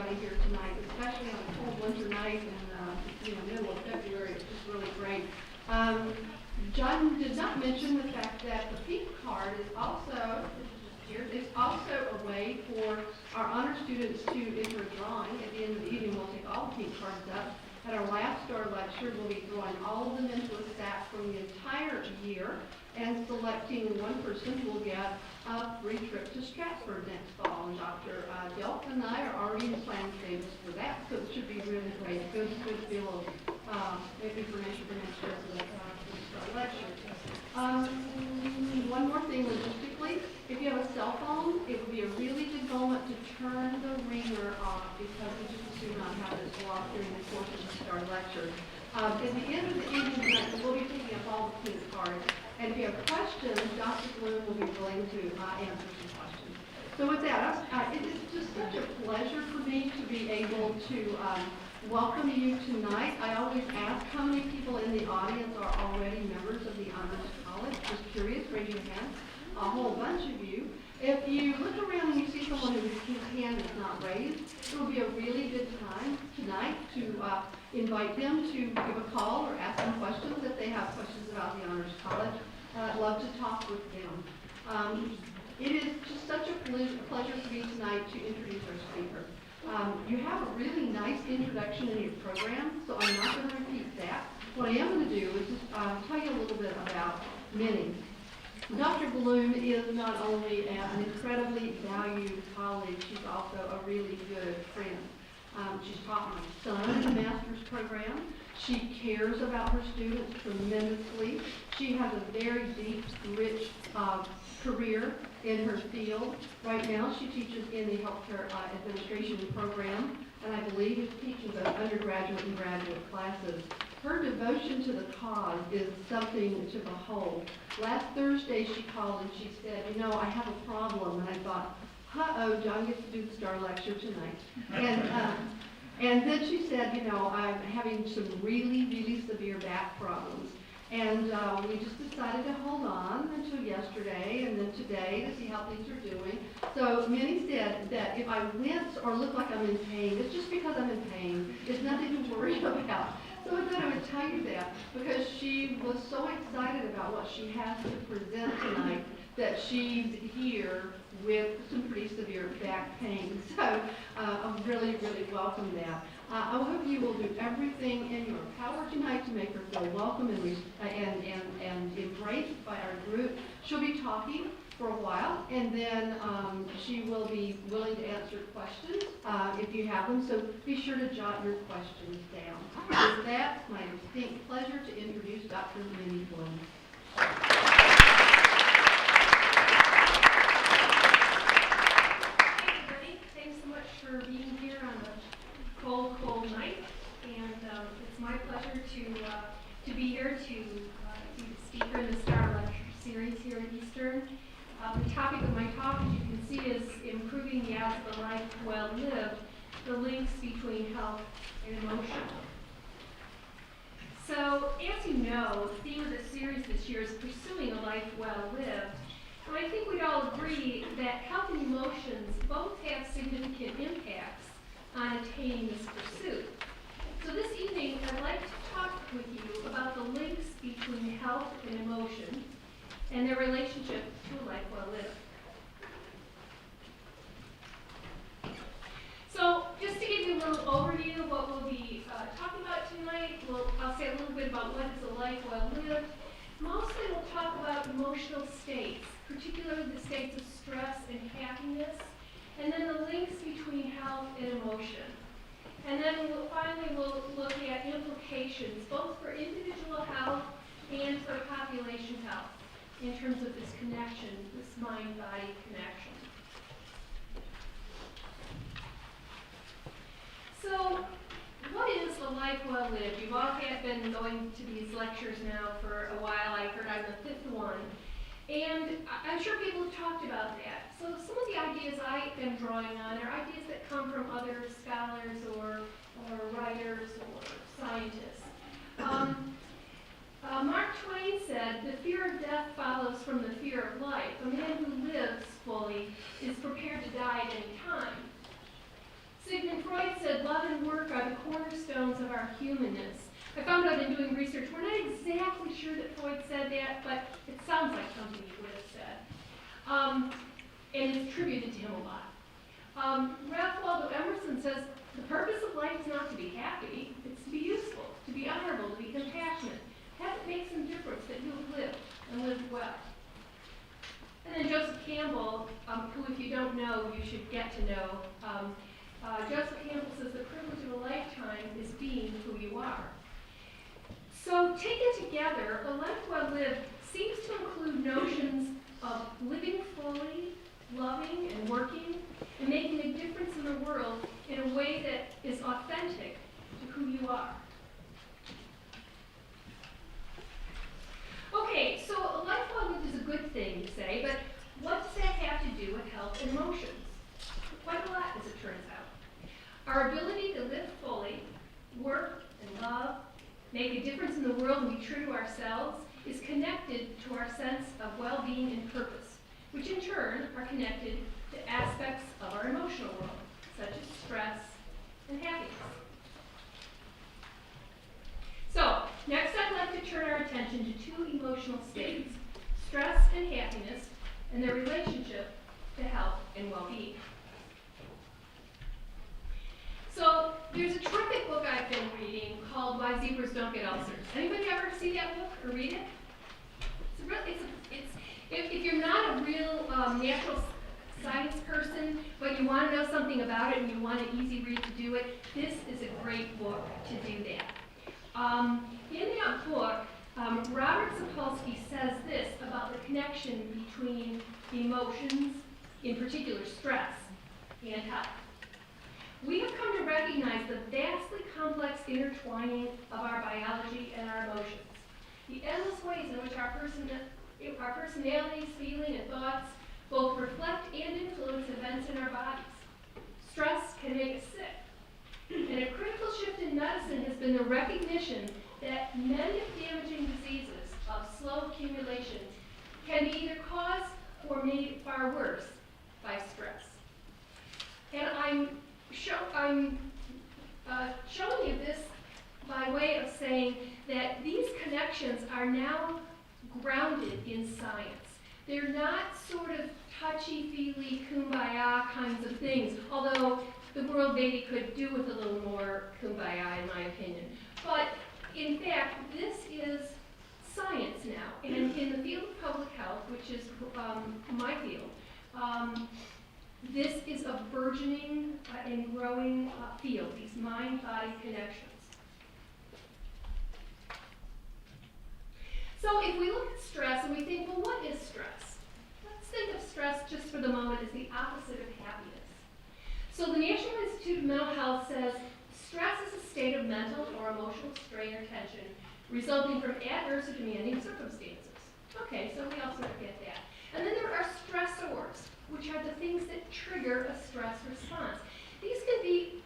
everybody here tonight, especially on a cold winter night in the middle of February. It's just really great. John did not mention the fact that the pink card is also, it's also a way for our honor students to enter a drawing. At the end of the evening, we'll take all the pink cards up. At our last STAR lecture, we'll be throwing all of them into a stack from the entire year and selecting one person who will get a free trip to Stratford next fall. And Dr. Delta and I are already in planning stages for that, so it should be really great. Good deal of information for next year for the STAR lecture. One more thing logistically, if you have a cell phone, it would be a really good moment to turn the ringer off because we just assume not have this go off during the course of the STAR lecture. At the end of the evening tonight, we'll be picking up all the pink cards. And if you have questions, Dr. Bluhm will be willing to answer some questions. So with that, it is just such a pleasure for me to be able to welcome you tonight. I always ask how many people in the audience are already members of the Honors College. Just curious, raise your hand. A whole bunch of you. If you look around and you see someone whose hand is not raised, it will be a really good time tonight to invite them to give a call or ask them questions if they have questions about the Honors College. I'd love to talk with them. It is just such a pleasure for me tonight to introduce our speaker. You have a really nice introduction in your program, so I'm not going to repeat that. What I am going to do is just tell you a little bit about Minnie. Dr. Bluhm is not only an incredibly valued colleague, she's also a really good friend. She's taught my son in the master's program. She cares about her students tremendously. She has a very deep, rich career in her field. Right now, she teaches in the healthcare administration program, and I believe is teaching both undergraduate and graduate classes. Her devotion to the cause is something to behold. Last Thursday, she called and she said, you know, I have a problem. And I thought, uh-oh, John gets to do the STAR lecture tonight. And then she said, you know, I'm having some really, really severe back problems. And we just decided to hold on until yesterday and then today to see how things are doing. So Minnie said that if I wince or look like I'm in pain, it's just because I'm in pain. It's nothing to worry about. So I thought I would tell you that because she was so excited about what she has to present tonight that she's here with some pretty severe back pain. So I really, really welcome that. I hope you will do everything in your power tonight to make her feel welcome and embraced by our group. She'll be talking for a while, and then she will be willing to answer questions if you have them. So be sure to jot your questions down. With that, it's my distinct pleasure to introduce Dr. Minnie Bluhm. For being here on a cold, cold night, and it's my pleasure to be here to be the speaker in the STAR Lecture series here at Eastern. The topic of my talk, as you can see, is improving the odds of a life well lived, the links between health and emotion. So, as you know, the theme of the series this year is pursuing a life well lived. And I think we'd all agree that health and emotions both have significant impacts on attaining this pursuit. So this evening, I'd like to talk with you about the links between health and emotion and their relationship to a life well lived. So just to give you a little overview of what we'll be talking about tonight, I'll say a little bit about what is a life well lived. Mostly we'll talk about emotional states, particularly the states of stress and happiness, and then the links between health and emotion. And then finally we'll look at implications, both for individual health and for population health, in terms of this connection, this mind-body connection. So, what is a life well lived? You've all been going to these lectures now for a while. I heard I'm the fifth one. And I'm sure people have talked about that. So some of the ideas I am drawing on are ideas that come from other scholars or writers or scientists. Mark Twain said, "The fear of death follows from the fear of life. A man who lives fully is prepared to die at any time." Sigmund Freud said love and work are the cornerstones of our humanness. I found out in doing research, we're not exactly sure that Freud said that, but it sounds like something he would have said. And it's attributed to him a lot. Ralph Waldo Emerson says, the purpose of life is not to be happy, it's to be useful, to be honorable, to be compassionate. Have it make some difference that you have lived and lived well. And then Joseph Campbell, who if you don't know, you should get to know. Joseph Campbell says the privilege of a lifetime is being who you are. So taken together, a life well lived seems to include notions of living fully, loving and working, and making a difference in the world in a way that is authentic to who you are. Okay, so a life well lived is a good thing, you say, but what does that have to do with health and emotions? Quite a lot, as it turns out. Our ability to live fully, work and love, make a difference in the world and be true to ourselves is connected to our sense of well-being and purpose, which in turn are connected to aspects of our emotional world, such as stress and happiness. So, next I'd like to turn our attention to two emotional states, stress and happiness, and their relationship to health and well-being. So, there's a terrific book I've been reading called Why Zebras Don't Get Ulcers. Anybody ever see that book or read it? If you're not a real natural science person, but you want to know something about it and you want an easy read to do it, this is a great book to do that. In that book, Robert Sapolsky says this about the connection between emotions, in particular stress, and health. We have come to recognize the vastly complex intertwining of our biology and our emotions, the endless ways in which our personalities, feelings, and thoughts both reflect and influence events in our bodies. Stress can make us sick. And a critical shift in medicine has been the recognition that many damaging diseases of slow accumulation can be either caused or made far worse by stress. And I'm showing you this by way of saying that these connections are now grounded in science. They're not sort of touchy-feely, kumbaya kinds of things, although the world maybe could do with a little more kumbaya, in my opinion. But in fact, this is science now, and in the field of public health, which is my field, this is a burgeoning and growing field, these mind-body connections. So if we look at stress and we think, well, what is stress? Let's think of stress just for the moment as the opposite of happiness. So the National Institute of Mental Health says stress is a state of mental or emotional strain or tension resulting from adverse or demanding circumstances. Okay, so we all sort of get that. And then there are stressors, which are the things that trigger a stress response. These can be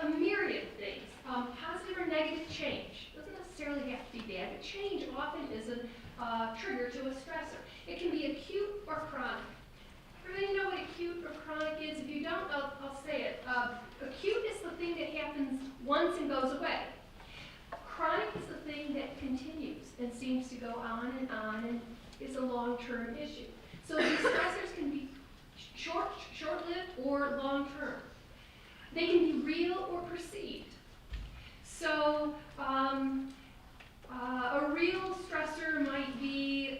a myriad of things, positive or negative change. Doesn't necessarily have to be bad, but change often is a trigger to a stressor. It can be acute or chronic. Everybody know what acute or chronic is? If you don't, I'll say it. Acute is the thing that happens once and goes away. Chronic is the thing that continues and seems to go on and is a long-term issue. So these stressors can be short-lived or long-term. They can be real or perceived. So a real stressor might be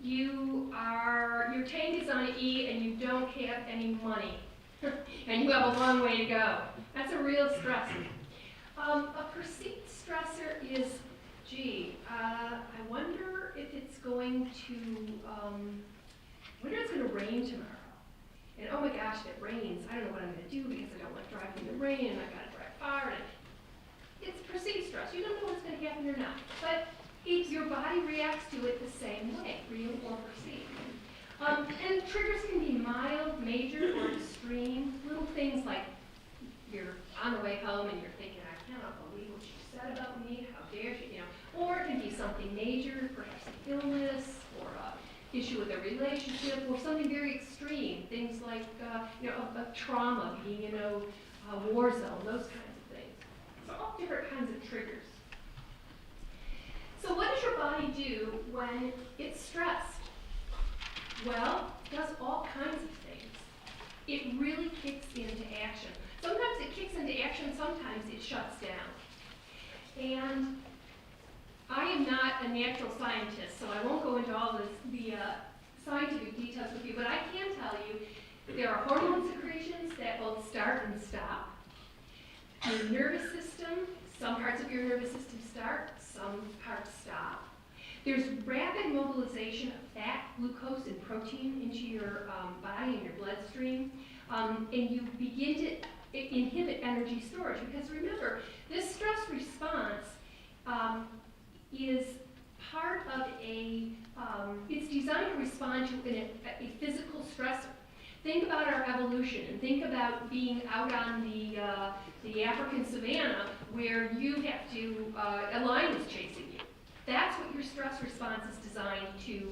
your tank is on E and you don't have any money and you have a long way to go. That's a real stressor. A perceived stressor is, I wonder if it's going to rain tomorrow. And oh my gosh, if it rains, I don't know what I'm going to do because I don't like driving in the rain and I've got to drive far. And it's perceived stress. You don't know what's going to happen or not. But your body reacts to it the same way, real or perceived. And triggers can be mild, major, or extreme. Little things like you're on the way home and you're thinking, I cannot believe what she said about me. How dare she, Or it can be something major, perhaps an illness, or issue with a relationship or something very extreme, things like a trauma, being in a war zone, those kinds of things. So all different kinds of triggers. So what does your body do when it's stressed? Well, it does all kinds of things. It really kicks into action. Sometimes it kicks into action, sometimes it shuts down. And I am not a natural scientist, so I won't go into all the scientific details with you, but I can tell you there are hormone secretions that both start and stop. Your nervous system, some parts of your nervous system start, some parts stop. There's rapid mobilization of fat, glucose, and protein into your body and your bloodstream, and you begin to inhibit energy storage, because remember, this stress response is part of it's designed to respond to a physical stressor. Think about our evolution, and think about being out on the African savanna where you have to, a lion is chasing you. That's what your stress response is designed to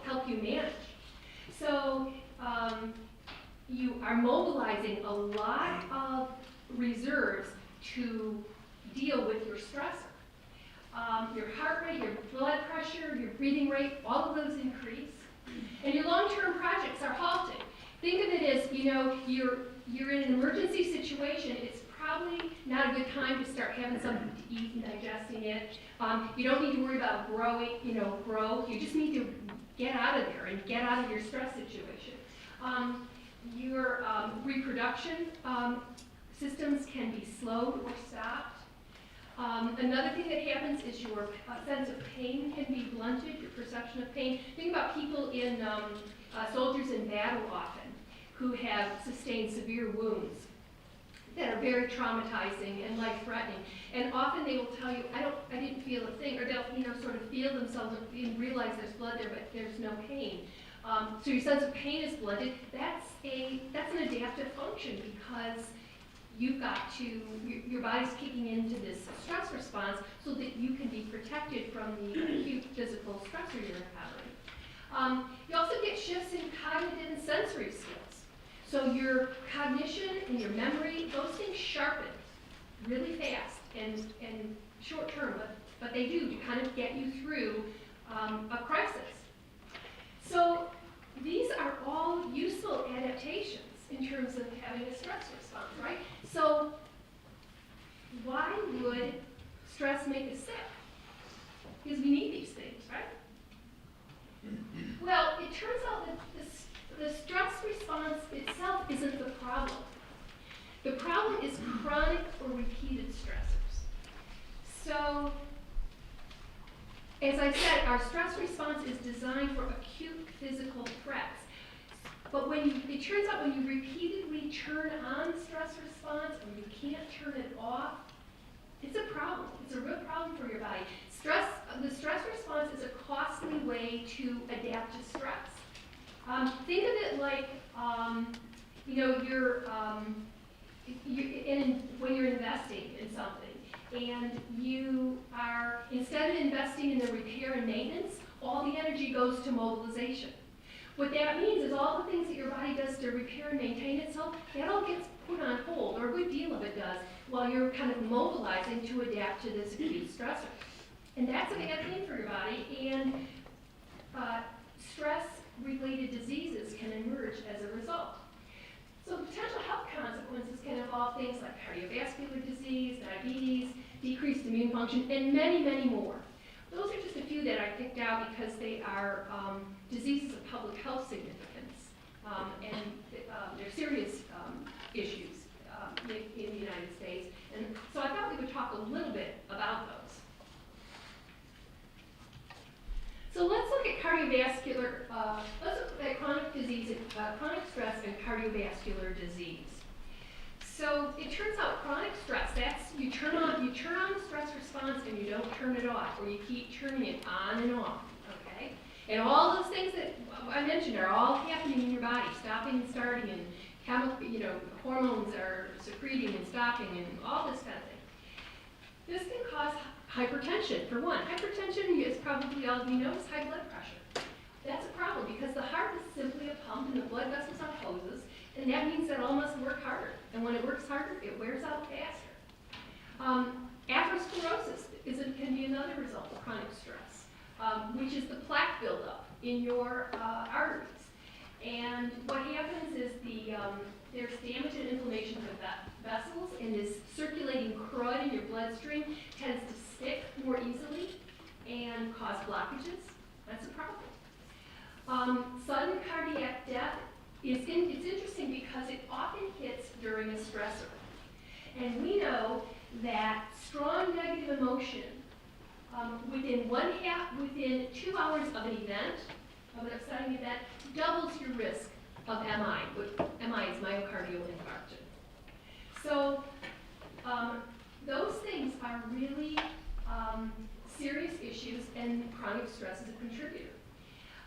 help you manage. So you are mobilizing a lot of reserves to deal with your stressor. Your heart rate, your blood pressure, your breathing rate, all of those increase. And your long-term projects are halted. Think of it as, you're in an emergency situation. It's probably not a good time to start having something to eat and digesting it. You don't need to worry about growth. You just need to get out of there and get out of your stress situation. Your reproduction systems can be slowed or stopped. Another thing that happens is your sense of pain can be blunted, your perception of pain. Think about people soldiers in battle often, who have sustained severe wounds that are very traumatizing and life-threatening. And often they will tell you, I didn't feel a thing, or they'll sort of feel themselves and realize there's blood there, but there's no pain. So your sense of pain is blunted. That's an adaptive function, because your body's kicking into this stress response so that you can be protected from the acute physical stressor you're encountering. You also get shifts in cognitive and sensory skills. So your cognition and your memory, those things sharpen really fast and short term, but they do to kind of get you through a crisis. So these are all useful adaptations in terms of having a stress response, right? So why would stress make us sick? Because we need these things, right? Well, it turns out that the stress response itself isn't the problem. The problem is chronic or repeated stressors. So, as I said, our stress response is designed for acute physical threats. But it turns out when you repeatedly turn on the stress response and you can't turn it off, it's a problem. It's a real problem for your body. The stress response is a costly way to adapt to stress. Think of it like, when you're investing in something, and you are, instead of investing in the repair and maintenance, all the energy goes to mobilization. What that means is all the things that your body does to repair and maintain itself, that all gets put on hold, or a good deal of it does, while you're kind of mobilizing to adapt to this acute stressor. And that's a bad thing for your body, and stress-related diseases can emerge as a result. So potential health consequences can involve things like cardiovascular disease, diabetes, decreased immune function, and many, many more. Those are just a few that I picked out because they are diseases of public health significance, and they're serious issues in the United States. And so I thought we would talk a little bit about those. So let's look at cardiovascular, let's look at chronic disease, chronic stress and cardiovascular disease. So it turns out chronic stress, that's, you turn on the stress response and you don't turn it off, or you keep turning it on and off, okay? And all those things that I mentioned are all happening in your body, stopping and starting, and hormones are secreting and stopping, and all this kind of thing. This can cause hypertension, for one. Hypertension, as probably all of you know, is high blood pressure. That's a problem. And that means that all must work harder. And when it works harder, it wears out faster. Atherosclerosis can be another result of chronic stress, which is the plaque buildup in your arteries. And what happens is there's damage and inflammation of the vessels, and this circulating crud in your bloodstream tends to stick more easily and cause blockages. That's a problem. Sudden cardiac death it's interesting because it often hits during a stressor. And we know that strong negative emotion within 2 hours of an event, of an upsetting event, doubles your risk of MI, which MI is myocardial infarction. So those things are really serious issues, and chronic stress is a contributor.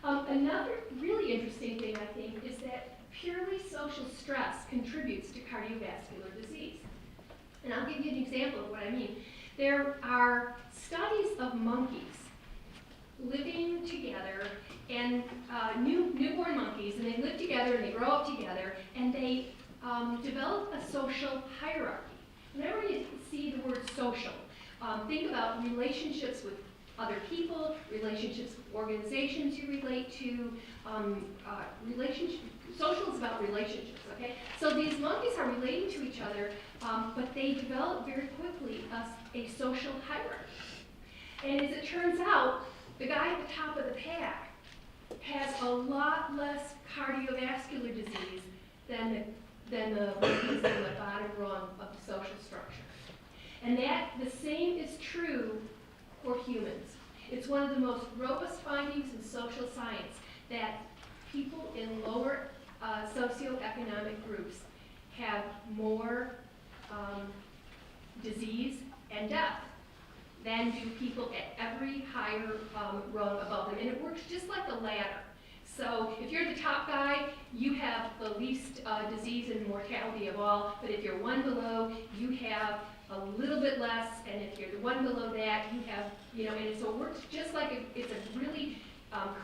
Another really interesting thing, I think, is that purely social stress contributes to cardiovascular disease. And I'll give you an example of what I mean. There are studies of monkeys living together, and newborn monkeys, and they live together and they grow up together, and they develop a social hierarchy. Whenever you see the word social, think about relationships with other people, relationships with organizations you relate to. Social is about relationships, okay? So these monkeys are relating to each other, but they develop very quickly a social hierarchy. And as it turns out, the guy at the top of the pack has a lot less cardiovascular disease than the monkeys in the bottom rung of the social structure. And the same is true for humans. It's one of the most robust findings in social science that people in lower socioeconomic groups have more disease and death than do people at every higher rung above them. And it works just like a ladder. So if you're the top guy, you have the least disease and mortality of all, but if you're one below, you have a little bit less, and if you're the one below that, you have, and so it works just like it's a really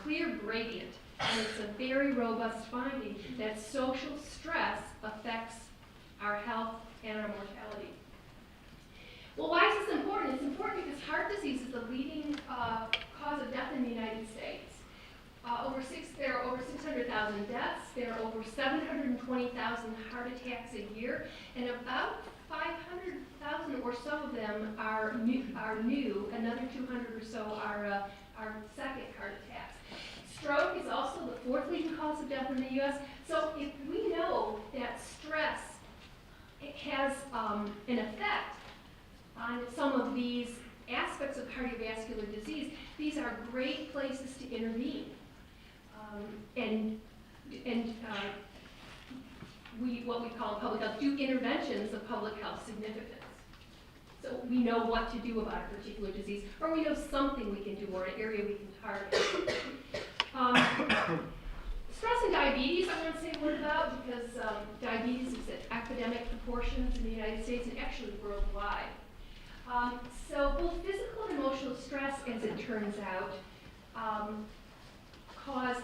clear gradient, and it's a very robust finding that social stress affects our health and our mortality. Well, why is this important? It's important because heart disease is the leading cause of death in the United States. There are over 600,000 deaths. There are over 720,000 heart attacks a year, and about 500,000 or so of them are new. Another 200 or so are second heart attacks. Stroke is also the fourth leading cause of death in the U.S. So if we know that stress has an effect on some of these aspects of cardiovascular disease, these are great places to intervene. What we call in public health, do interventions of public health significance. So we know what to do about a particular disease, or we know something we can do, or an area we can target. Stress and diabetes I want to say a word about, because diabetes is at epidemic proportions in the United States and actually worldwide. So both physical and emotional stress, as it turns out, cause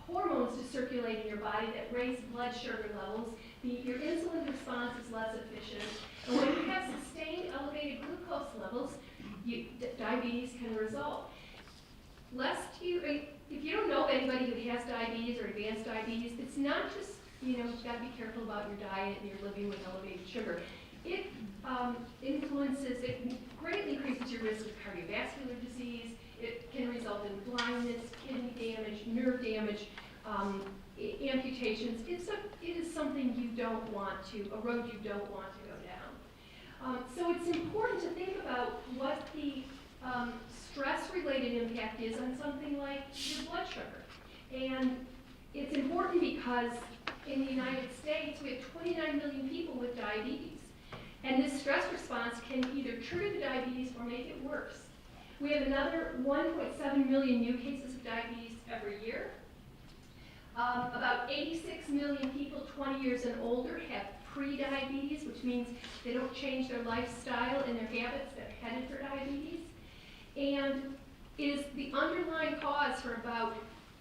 hormones to circulate in your body that raise blood sugar levels. Your insulin response is less efficient. And when you have sustained elevated glucose levels, diabetes can result. If you don't know anybody who has diabetes or advanced diabetes, it's not just, you've got to be careful about your diet and you're living with elevated sugar. It greatly increases your risk of cardiovascular disease. It can result in blindness, kidney damage, nerve damage, amputations. It is something you don't want to, a road you don't want to go down. So it's important to think about what the stress-related impact is on something like your blood sugar. And it's important because in the United States, we have 29 million people with diabetes. And this stress response can either trigger the diabetes or make it worse. We have another 1.7 million new cases of diabetes every year. About 86 million people 20 years and older have pre-diabetes, which means they don't change their lifestyle and their habits, they're headed for diabetes. And it is the underlying cause for about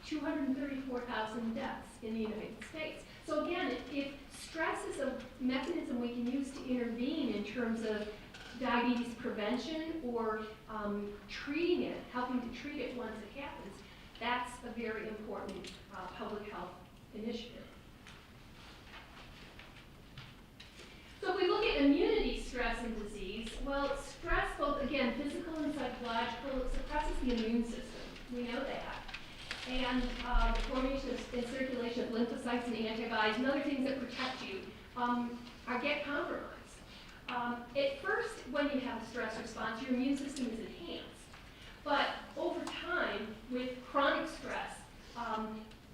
234,000 deaths in the United States. So again, if stress is a mechanism we can use to intervene in terms of diabetes prevention or treating it, helping to treat it once it happens, that's a very important public health initiative. So if we look at immunity, stress, and disease, well, stress, both, again, physical and psychological, it suppresses the immune system. We know that. And the formation and circulation of lymphocytes and antibodies and other things that protect you get compromised. At first, when you have a stress response, your immune system is enhanced. But over time, with chronic stress,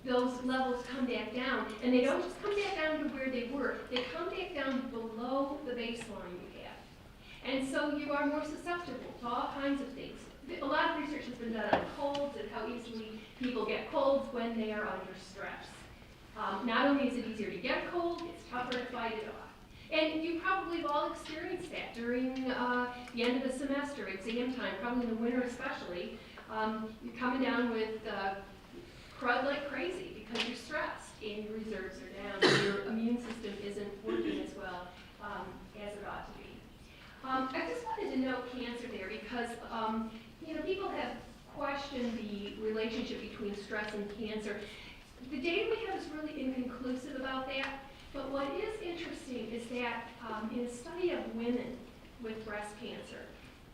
those levels come back down, and they don't just come back down to where they were, they come back down below the baseline you have. And so you are more susceptible to all kinds of things. A lot of research has been done on colds and how easily people get colds when they are under stress. Not only is it easier to get a cold, it's tougher to fight it off. And you probably have all experienced that during the end of the semester, exam time, probably in the winter especially. You're coming down with crud like crazy because you're stressed and your reserves are down and your immune system isn't working as well as it ought to be. I just wanted to note cancer there because people have questioned the relationship between stress and cancer. The data we have is really inconclusive about that, but what is interesting is that in a study of women with breast cancer,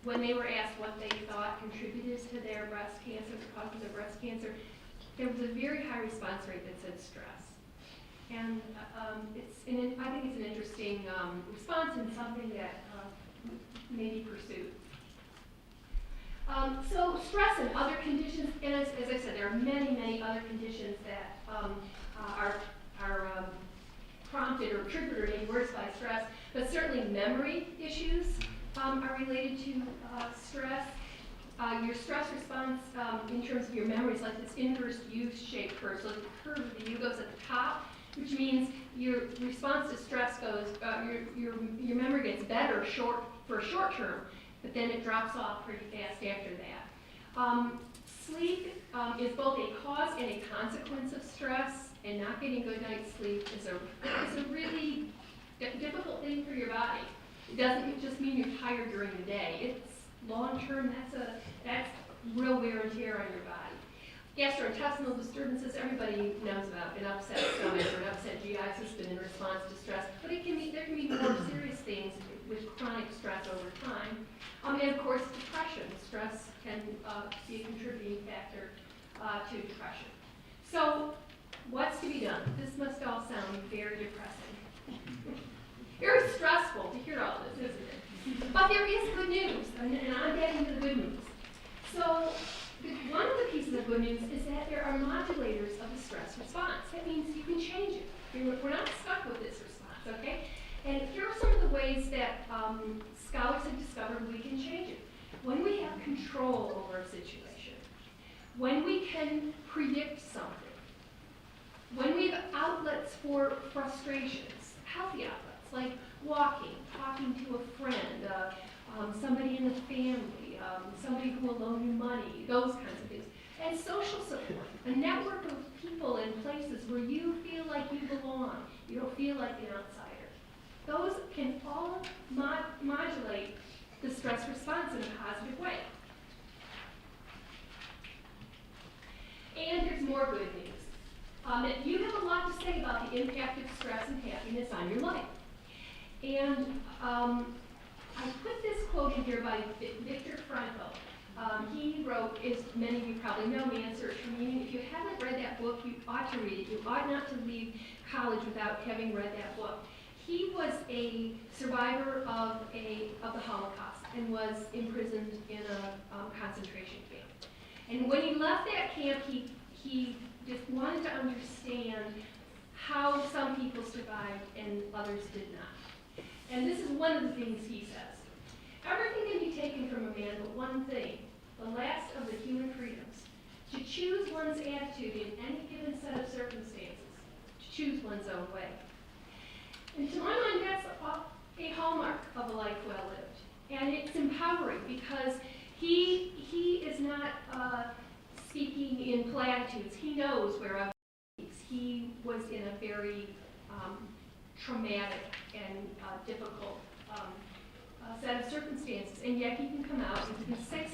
when they were asked what they thought contributed to their breast cancer, the causes of breast cancer, there was a very high response rate that said stress. And I think it's an interesting response and something that may be pursued. So stress and other conditions, and as I said, there are many, many other conditions that are prompted or triggered or made worse by stress, but certainly memory issues are related to stress. Your stress response in terms of your memory is like this inverse U-shaped curve. So the curve of the U goes at the top, which means your response to stress goes, your memory gets better for a short term, but then it drops off pretty fast after that. Sleep is both a cause and a consequence of stress, and not getting good night's sleep is a really difficult thing for your body. It doesn't just mean you're tired during the day. It's long term, that's real wear and tear on your body. Gastrointestinal disturbances, everybody knows about an upset stomach or an upset GI system in response to stress, but there can be more serious things with chronic stress over time. And of course, depression. Stress can be a contributing factor to depression. So, what's to be done? This must all sound very depressing. Very stressful to hear all this, isn't it? But there is good news, and I'm getting to the good news. So, one of the pieces of good news is that there are modulators of the stress response. That means you can change it. We're not stuck with this response, okay? And here are some of the ways that scholars have discovered we can change it. When we have control over a situation, when we can predict something, when we have outlets for frustrations, healthy outlets, like walking, talking to a friend, somebody in the family, somebody who will loan you money, those kinds of things. And social support, a network of people and places where you feel like you belong, you don't feel like an outsider. Those can all modulate the stress response in a positive way. And there's more good news. You have a lot to say about the impact of stress and happiness on your life. And I put this quote in here by Viktor Frankl. He wrote, as many of you probably know, Man's Search for Meaning. If you haven't read that book, you ought to read it. You ought not to leave college without having read that book. He was a survivor of the Holocaust and was imprisoned in a concentration camp. And when he left that camp, he just wanted to understand how some people survived and others did not. And this is one of the things he says. Everything can be taken from a man but one thing, the last of the human freedoms, to choose one's attitude in any given set of circumstances, to choose one's own way. And to my mind, that's a hallmark of a life well lived. And it's empowering because he is not speaking in platitudes. He knows where other is. He was in a very traumatic and difficult set of circumstances, and yet he can come out and he can say